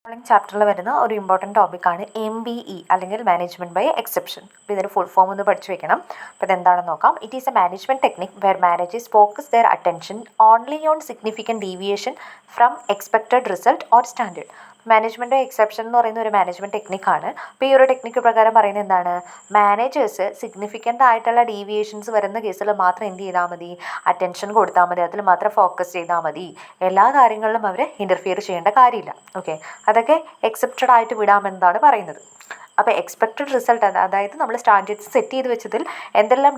Following ചാപ്റ്ററിൽ വരുന്ന ഒരു ഇമ്പോർട്ടൻറ്റ് ടോപ്പിക്കാണ് MBE അല്ലെങ്കിൽ മാനേജ്മെൻറ്റ് ബൈ എക്സെപ്ഷൻ. അപ്പോൾ ഇതിന് ഫുൾ ഫോം ഒന്ന് പഠിച്ചു വെക്കണം. അപ്പോൾ ഇതെന്താണെന്ന് നോക്കാം. It is a management technique where managers focus their attention only on significant deviation from expected result or standard. Management exception എന്ന് പറയുന്ന ഒരു മാനേജ്മെൻറ്റ് ടെക്നിക്കാണ്. അപ്പോൾ ഈ ഒരു ടെക്നിക്ക് പ്രകാരം പറയുന്നത് എന്താണ്, മാനേജേഴ്സ് സിഗ്നിഫിക്കൻ്റ് ആയിട്ടുള്ള ഡീവിയേഷൻസ് വരുന്ന കേസിൽ മാത്രം എന്ത് ചെയ്താൽ മതി, അറ്റൻഷൻ കൊടുത്താൽ മതി, അതിൽ മാത്രം ഫോക്കസ് ചെയ്താൽ മതി. എല്ലാ കാര്യങ്ങളിലും അവർ ഇൻ്റർഫിയർ ചെയ്യേണ്ട കാര്യമില്ല. ഓക്കെ, അതൊക്കെ എക്സെപ്റ്റഡ് ആയിട്ട് വിടാമെന്നാണ് പറയുന്നത്. അപ്പോൾ എക്സ്പെക്റ്റഡ് റിസൾട്ട്, അതായത് നമ്മൾ സ്റ്റാൻഡേർഡ്സ് സെറ്റ് ചെയ്ത് വെച്ചതിൽ എന്തെല്ലാം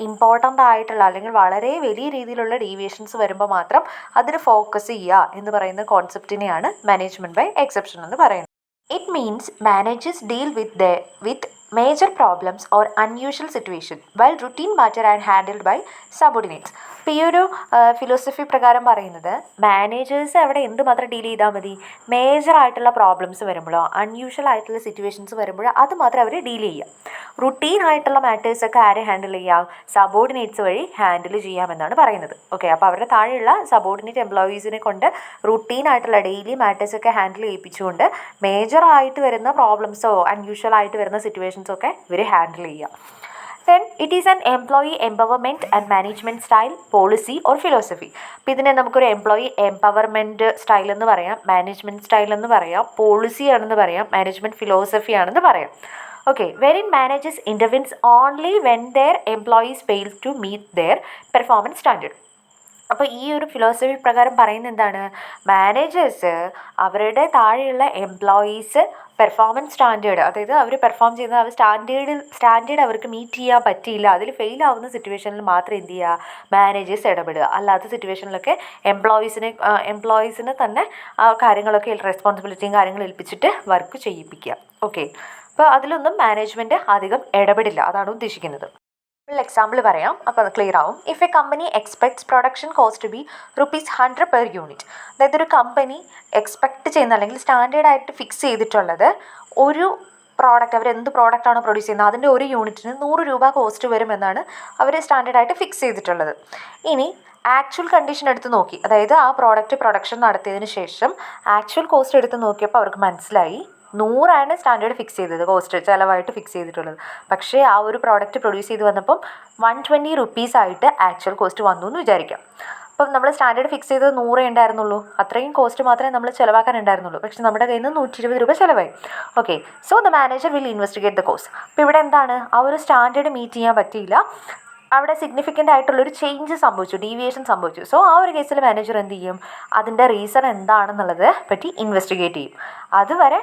ഇമ്പോർട്ടൻ്റ് ആയിട്ടുള്ള അല്ലെങ്കിൽ വളരെ വലിയ രീതിയിലുള്ള ഡീവിയേഷൻസ് വരുമ്പോൾ മാത്രം അതിന് ഫോക്കസ് ചെയ്യുക എന്ന് പറയുന്ന കോൺസെപ്റ്റിനെയാണ് മാനേജ്മെൻറ്റ് ബൈ എക്സെപ്ഷൻ എന്ന് പറയുന്നത്. It means managers deal with major problems or unusual situation while routine matter are handled by subordinates. ഇപ്പോൾ ഈ ഒരു ഫിലോസഫി പ്രകാരം പറയുന്നത് മാനേജേഴ്സ് അവിടെ എന്തുമാത്രം ഡീൽ ചെയ്താൽ മതി, മേജർ ആയിട്ടുള്ള പ്രോബ്ലംസ് വരുമ്പോഴോ അൺയൂഷ്വൽ ആയിട്ടുള്ള സിറ്റുവേഷൻസ് വരുമ്പോഴോ അത് മാത്രം അവർ ഡീൽ ചെയ്യുക. റുട്ടീൻ ആയിട്ടുള്ള മാറ്റേഴ്സൊക്കെ ആരെ ഹാൻഡിൽ ചെയ്യാം, സബോർഡിനേറ്റ്സ് വഴി ഹാൻഡിൽ ചെയ്യാമെന്നാണ് പറയുന്നത്. ഓക്കെ, അപ്പോൾ അവരുടെ താഴെയുള്ള സബോർഡിനേറ്റ് എംപ്ലോയീസിനെ കൊണ്ട് റുട്ടീൻ ആയിട്ടുള്ള ഡെയിലി മാറ്റേഴ്സൊക്കെ ഹാൻഡിൽ ചെയ്യിപ്പിച്ചുകൊണ്ട് മേജർ ആയിട്ട് വരുന്ന പ്രോബ്ലംസോ അൺയൂഷ്വൽ ആയിട്ട് വരുന്ന സിറ്റുവേഷൻസോ ഒക്കെ ഇവർ ഹാൻഡിൽ ചെയ്യുക. Then it is an employee empowerment and management style, policy or philosophy. അപ്പോൾ ഇതിനെ നമുക്കൊരു എംപ്ലോയി എംപവർമെൻറ്റ് സ്റ്റൈൽ എന്ന് പറയാം, മാനേജ്മെൻറ്റ് സ്റ്റൈൽ എന്ന് പറയാം, പോളിസി ആണെന്ന് പറയാം, മാനേജ്മെൻറ്റ് ഫിലോസഫി ആണെന്ന് പറയാം. Okay, wherein managers intervenes only when their employees fail to meet their performance standard. അപ്പോൾ ഈ ഒരു ഫിലോസഫി പ്രകാരം പറയുന്നത് എന്താണ്, മാനേജേഴ്സ് അവരുടെ താഴെയുള്ള എംപ്ലോയീസ് പെർഫോമൻസ് സ്റ്റാൻഡേർഡ്, അതായത് അവർ പെർഫോം ചെയ്യുന്നത് അവർ സ്റ്റാൻഡേർഡ് അവർക്ക് മീറ്റ് ചെയ്യാൻ പറ്റിയില്ല, അതിൽ ഫെയിൽ ആവുന്ന സിറ്റുവേഷനിൽ മാത്രം എന്ത് ചെയ്യുക, മാനേജേഴ്സ് ഇടപെടുക. അല്ലാത്ത സിറ്റുവേഷനിലൊക്കെ എംപ്ലോയീസിനെ തന്നെ ആ കാര്യങ്ങളൊക്കെ റെസ്പോൺസിബിലിറ്റിയും കാര്യങ്ങളും ഏൽപ്പിച്ചിട്ട് വർക്ക് ചെയ്യിപ്പിക്കുക. ഓക്കെ, അപ്പോൾ അതിലൊന്നും മാനേജ്മെൻറ്റ് അധികം ഇടപെടില്ല, അതാണ് ഉദ്ദേശിക്കുന്നത്. എക്സാമ്പിൾ പറയാം, അപ്പോൾ അത് ക്ലിയർ ആവും. If a company expects production cost to be ₹100 per unit, അതായത് ഒരു കമ്പനി എക്സ്പെക്റ്റ് ചെയ്യുന്ന അല്ലെങ്കിൽ സ്റ്റാൻഡേർഡായിട്ട് ഫിക്സ് ചെയ്തിട്ടുള്ളത് ഒരു പ്രോഡക്റ്റ്, അവർ എന്ത് പ്രോഡക്റ്റാണോ പ്രൊഡ്യൂസ് ചെയ്യുന്നത് അതിൻ്റെ ഒരു യൂണിറ്റിന് ₹100 കോസ്റ്റ് വരുമെന്നാണ് അവർ സ്റ്റാൻഡേർഡായിട്ട് ഫിക്സ് ചെയ്തിട്ടുള്ളത്. ഇനി ആക്ച്വൽ കണ്ടീഷൻ എടുത്ത് നോക്കി, അതായത് ആ പ്രോഡക്റ്റ് പ്രൊഡക്ഷൻ നടത്തിയതിന് ശേഷം ആക്ച്വൽ കോസ്റ്റ് എടുത്ത് നോക്കിയപ്പോൾ അവർക്ക് മനസ്സിലായി 100 സ്റ്റാൻഡേർഡ് ഫിക്സ് ചെയ്തത്, കോസ്റ്റ് ചിലവായിട്ട് ഫിക്സ് ചെയ്തിട്ടുള്ളത്. പക്ഷേ ആ ഒരു പ്രോഡക്റ്റ് പ്രൊഡ്യൂസ് ചെയ്ത് വന്നപ്പം ₹120 ആയിട്ട് ആക്ച്വൽ കോസ്റ്റ് വന്നു എന്ന് വിചാരിക്കാം. അപ്പം നമ്മൾ സ്റ്റാൻഡേർഡ് ഫിക്സ് ചെയ്തത് 100 ഉണ്ടായിരുന്നുള്ളൂ, അത്രയും കോസ്റ്റ് മാത്രമേ നമ്മൾ ചിലവാക്കാൻ ഉണ്ടായിരുന്നുള്ളൂ. പക്ഷേ നമ്മുടെ കയ്യിൽ നിന്ന് ₹120 ചിലവായി. Okay, so the manager will investigate the cost. അപ്പോൾ ഇവിടെ എന്താണ്, ആ ഒരു സ്റ്റാൻഡേർഡ് മീറ്റ് ചെയ്യാൻ പറ്റിയില്ല, അവിടെ സിഗ്നിഫിക്കൻ്റ് ആയിട്ടുള്ളൊരു ചേഞ്ച് സംഭവിച്ചു, ഡീവിയേഷൻ സംഭവിച്ചു. സോ ആ ഒരു കേസിൽ മാനേജർ എന്ത് ചെയ്യും, അതിൻ്റെ റീസൺ എന്താണെന്നുള്ളത് പറ്റി ഇൻവെസ്റ്റിഗേറ്റ് ചെയ്യും. അതുവരെ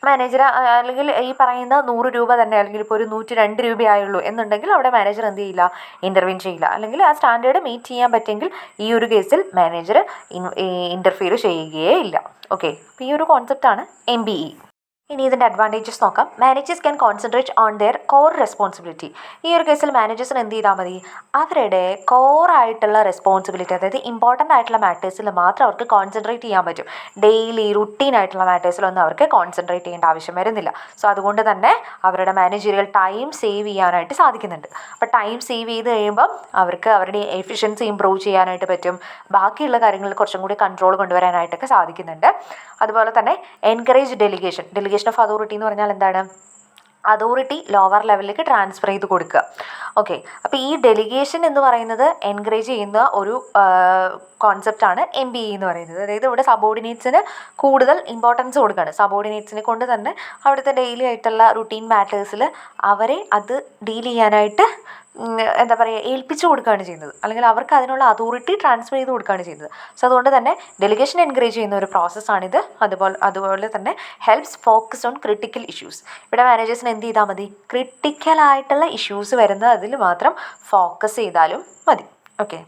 മാനേജർ അല്ലെങ്കിൽ ഈ പറയുന്ന ₹100 തന്നെ, അല്ലെങ്കിൽ ഇപ്പോൾ ഒരു ₹102 ആയുള്ളൂ എന്നുണ്ടെങ്കിൽ അവിടെ മാനേജർ എന്ത് ചെയ്യില്ല, ഇൻ്റർവീൻ ചെയ്യില്ല. അല്ലെങ്കിൽ ആ സ്റ്റാൻഡേർഡ് മീറ്റ് ചെയ്യാൻ പറ്റുമെങ്കിൽ ഈ ഒരു കേസിൽ മാനേജർ ഇൻ്റർഫിയർ ചെയ്യുകയേ ഇല്ല. ഓക്കെ, അപ്പോൾ ഈ ഒരു കോൺസെപ്റ്റാണ് MBE. ഇനി ഇതിൻ്റെ അഡ്വാൻറ്റേജസ് നോക്കാം. Managers can concentrate on their core responsibility. ഈ ഒരു കേസിൽ മാനേജേഴ്സിന് എന്ത് ചെയ്താൽ മതി, അവരുടെ കോറായിട്ടുള്ള റെസ്പോൺസിബിലിറ്റി, അതായത് ഇമ്പോർട്ടൻ്റ് ആയിട്ടുള്ള മാറ്റേഴ്സിൽ മാത്രം അവർക്ക് കോൺസെൻട്രേറ്റ് ചെയ്യാൻ പറ്റും. ഡെയിലി റുട്ടീൻ ആയിട്ടുള്ള മാറ്റേഴ്സിലൊന്നും അവർക്ക് കോൺസെൻട്രേറ്റ് ചെയ്യേണ്ട ആവശ്യം വരുന്നില്ല. സോ അതുകൊണ്ട് തന്നെ അവരുടെ മാനേജറിയൽ ടൈം സേവ് ചെയ്യാനായിട്ട് സാധിക്കുന്നുണ്ട്. അപ്പോൾ ടൈം സേവ് ചെയ്ത് കഴിയുമ്പം അവർക്ക് അവരുടെ എഫിഷ്യൻസി ഇമ്പ്രൂവ് ചെയ്യാനായിട്ട് പറ്റും, ബാക്കിയുള്ള കാര്യങ്ങളിൽ കുറച്ചും കൂടി കൺട്രോൾ കൊണ്ടുവരാനായിട്ടൊക്കെ സാധിക്കുന്നുണ്ട്. അതുപോലെ തന്നെ എൻകറേജ് ഡെലിഗേഷൻ ഓഫ് അതോറിറ്റി എന്ന് പറഞ്ഞാൽ എന്താണ്, അതോറിറ്റി ലോവർ ലെവലിലേക്ക് ട്രാൻസ്ഫർ ചെയ്ത് കൊടുക്കുക. ഓക്കെ, അപ്പോൾ ഈ ഡെലിഗേഷൻ എന്ന് പറയുന്നത് എൻകറേജ് ചെയ്യുന്ന ഒരു കോൺസെപ്റ്റാണ് MBE എന്ന് പറയുന്നത്. അതായത് ഇവിടെ സബോർഡിനേറ്റ്സിന് കൂടുതൽ ഇമ്പോർട്ടൻസ് കൊടുക്കുകയാണ്. സബോർഡിനേറ്റ്സിനെ കൊണ്ട് തന്നെ അവിടുത്തെ ഡെയിലി ആയിട്ടുള്ള റുട്ടീൻ മാറ്റേഴ്സിൽ അവരെ അത് ഡീൽ ചെയ്യാനായിട്ട് എന്താ പറയുക, ഏൽപ്പിച്ചു കൊടുക്കുകയാണ് ചെയ്യുന്നത്, അല്ലെങ്കിൽ അവർക്ക് അതിനുള്ള അതോറിറ്റി ട്രാൻസ്ഫർ ചെയ്ത് കൊടുക്കുകയാണ് ചെയ്യുന്നത്. സോ അതുകൊണ്ട് തന്നെ ഡെലിഗേഷൻ എൻകറേജ് ചെയ്യുന്ന ഒരു പ്രോസസ്സാണിത്. അതുപോലെ തന്നെ helps focus on critical issues. ഇവിടെ മാനേജേഴ്സിന് എന്ത് ചെയ്താൽ മതി, ക്രിട്ടിക്കലായിട്ടുള്ള ഇഷ്യൂസ് വരുന്നത് അതിൽ മാത്രം ഫോക്കസ് ചെയ്താലും മതി. ഓക്കെ.